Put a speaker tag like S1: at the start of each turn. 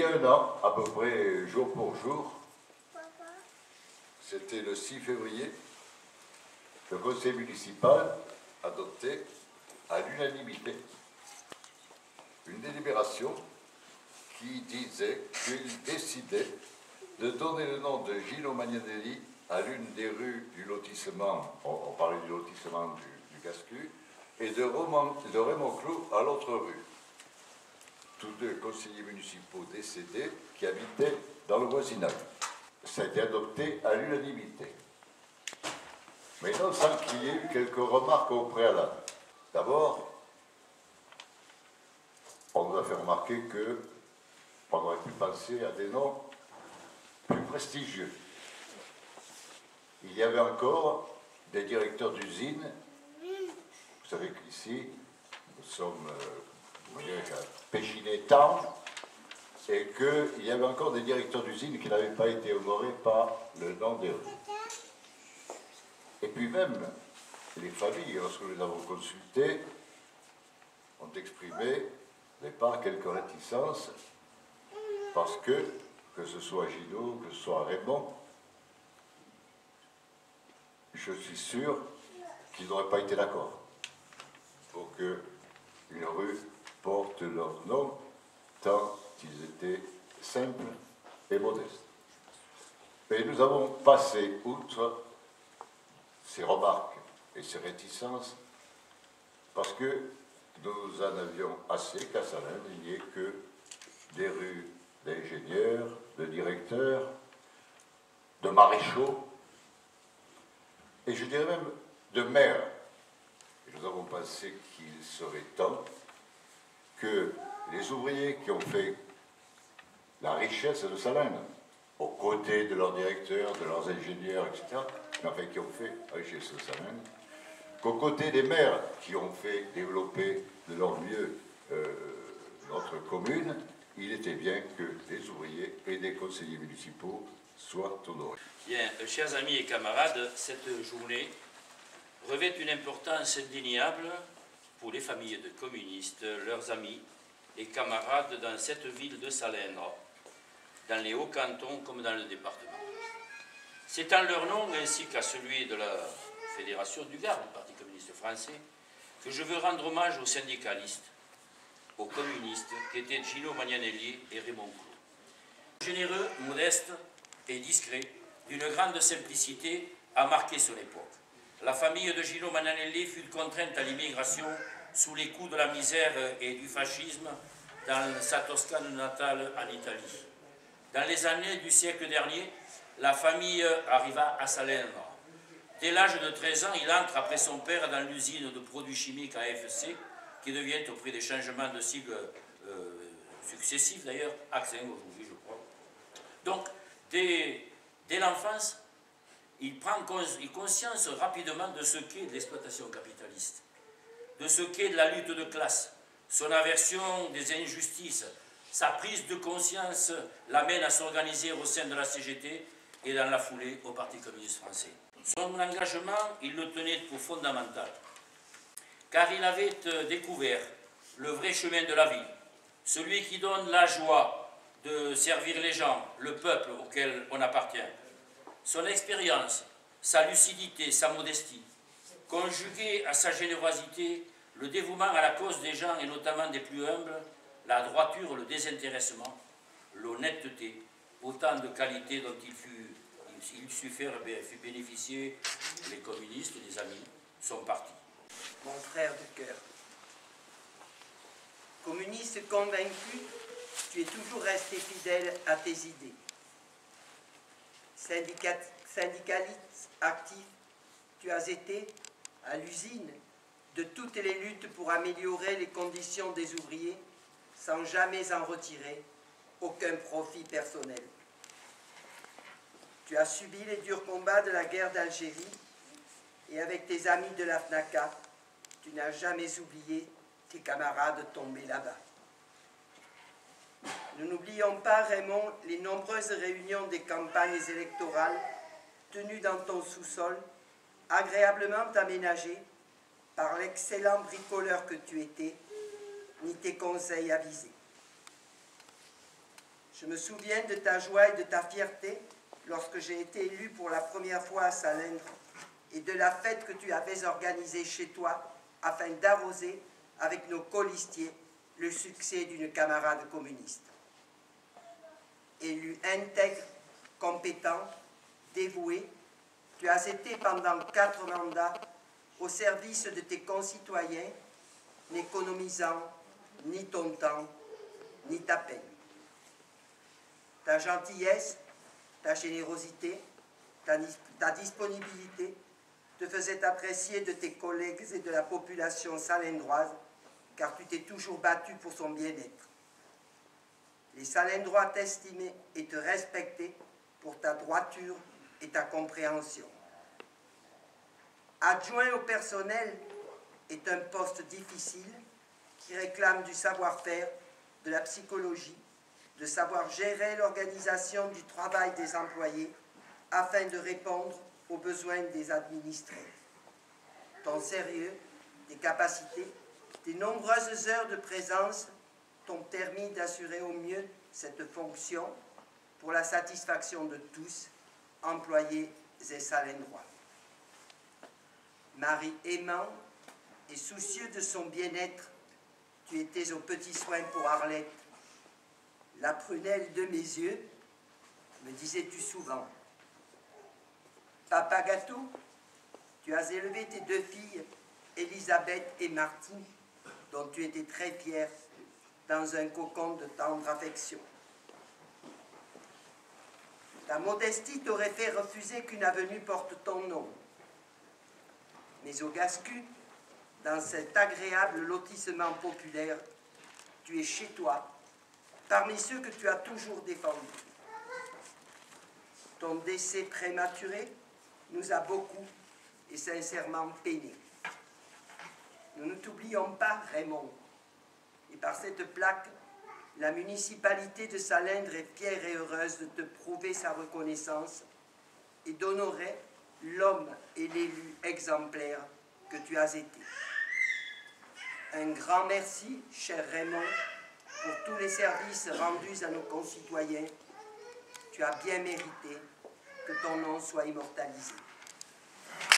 S1: a un an, à peu près jour pour jour, c'était le 6 février, le conseil municipal adoptait à l'unanimité une délibération qui disait qu'il décidait de donner le nom de Gino Magnanelli à l'une des rues du lotissement, on parlait du lotissement du Gascu, et de Raymond Clou à l'autre rue. Tous deux conseillers municipaux décédés qui habitaient dans le voisinage. Ça a été adopté à l'unanimité. Mais non sans qu'il y ait eu quelques remarques au préalable. D'abord, on nous a fait remarquer qu'on aurait pu penser à des noms plus prestigieux. Il y avait encore des directeurs d'usines. Vous savez qu'ici, nous sommes à Péchinet-Town, et qu'il y avait encore des directeurs d'usines qui n'avaient pas été honorés par le nom des rues. Et puis même, les familles, lorsque nous les avons consultées, ont exprimé au départ quelques réticences, parce que ce soit Gino, que ce soit Raymond, je suis sûr qu'ils n'auraient pas été d'accord pour qu'une rue porte leur nom, tant ils étaient simples et modestes. Et nous avons passé outre ces remarques et ces réticences, parce que nous en avions assez qu'à Salins, il n'y ait que des rues d'ingénieurs, de directeurs, de maréchaux, et je dirais même de maires. Et nous avons pensé qu'il serait temps que les ouvriers qui ont fait la richesse de Salins, aux côtés de leurs directeurs, de leurs ingénieurs, etc., mais enfin qui ont fait la richesse de Salins, qu'aux côtés des maires qui ont fait développer de leur mieux notre commune, il était bien que les ouvriers et les conseillers municipaux soient honorés.
S2: Bien, chers amis et camarades, cette journée revêt une importance indéniable pour les familles de communistes, leurs amis et camarades dans cette ville de Salindre, dans les Hauts-Cantons comme dans le département. C'est en leur nom, ainsi qu'à celui de la Fédération du Gard, du Parti communiste français, que je veux rendre hommage aux syndicalistes, aux communistes, qui étaient Gino Magnanelli et Raymond Clou. Généreux, modeste et discret, d'une grande simplicité, a marqué son époque. La famille de Gino Magnanelli fut contrainte à l'immigration sous les coups de la misère et du fascisme dans sa Toscane natale en Italie. Dans les années du siècle dernier, la famille arriva à Salindre. Dès l'âge de 13 ans, il entre après son père dans l'usine de produits chimiques AFC, qui devient, au prix des changements de sigles successifs d'ailleurs, Axin aujourd'hui, je crois. Donc, dès l'enfance, il prend conscience rapidement de ce qu'est l'exploitation capitaliste, de ce qu'est de la lutte de classe, son aversion des injustices. Sa prise de conscience l'amène à s'organiser au sein de la CGT et dans la foulée au Parti communiste français. Son engagement, il le tenait pour fondamental, car il avait découvert le vrai chemin de la vie, celui qui donne la joie de servir les gens, le peuple auquel on appartient. Son expérience, sa lucidité, sa modestie, conjuguée à sa générosité, le dévouement à la cause des gens et notamment des plus humbles, la droiture, le désintéressement, l'honnêteté, autant de qualités dont il sut faire bénéficier les communistes, les amis, son parti.
S3: Mon frère de cœur, communiste convaincu, tu es toujours resté fidèle à tes idées. Syndicaliste actif, tu as été, à l'usine, de toutes les luttes pour améliorer les conditions des ouvriers, sans jamais en retirer aucun profit personnel. Tu as subi les durs combats de la guerre d'Algérie et avec tes amis de la FNACA, tu n'as jamais oublié tes camarades tombés là-bas. Nous n'oublions pas, Raymond, les nombreuses réunions des campagnes électorales tenues dans ton sous-sol, agréablement aménagées par l'excellent bricoleur que tu étais, ni tes conseils avisés. Je me souviens de ta joie et de ta fierté lorsque j'ai été élu pour la première fois à Salindre et de la fête que tu avais organisée chez toi afin d'arroser avec nos colistiers le succès d'une camarade communiste. Élu intègre, compétent, dévoué, tu as été pendant 4 mandats au service de tes concitoyens, n'économisant ni ton temps, ni ta peine. Ta gentillesse, ta générosité, ta disponibilité te faisaient apprécier de tes collègues et de la population salindroise, car tu t'es toujours battu pour son bien-être. Les Salindrois t'estimaient et te respectaient pour ta droiture et ta compréhension. Adjoint au personnel est un poste difficile qui réclame du savoir-faire, de la psychologie, de savoir gérer l'organisation du travail des employés afin de répondre aux besoins des administrés. Ton sérieux, tes capacités, tes nombreuses heures de présence t'ont permis d'assurer au mieux cette fonction pour la satisfaction de tous, employés et salindrois. Mari aimant et soucieux de son bien-être, tu étais aux petits soins pour Arlette. La prunelle de mes yeux, me disais-tu souvent. Papa gâteau, tu as élevé tes 2 filles, Elisabeth et Martine, dont tu étais très fière, dans un cocon de tendre affection. Ta modestie t'aurait fait refuser qu'une avenue porte ton nom. Mais au Gascu, dans cet agréable lotissement populaire, tu es chez toi, parmi ceux que tu as toujours défendus. Ton décès prématuré nous a beaucoup et sincèrement peinés. Nous ne t'oublions pas, Raymond, et par cette plaque, la municipalité de Salindre est fière et heureuse de te prouver sa reconnaissance et d'honorer l'homme et l'élu exemplaire que tu as été. Un grand merci, cher Raymond, pour tous les services rendus à nos concitoyens. Tu as bien mérité que ton nom soit immortalisé.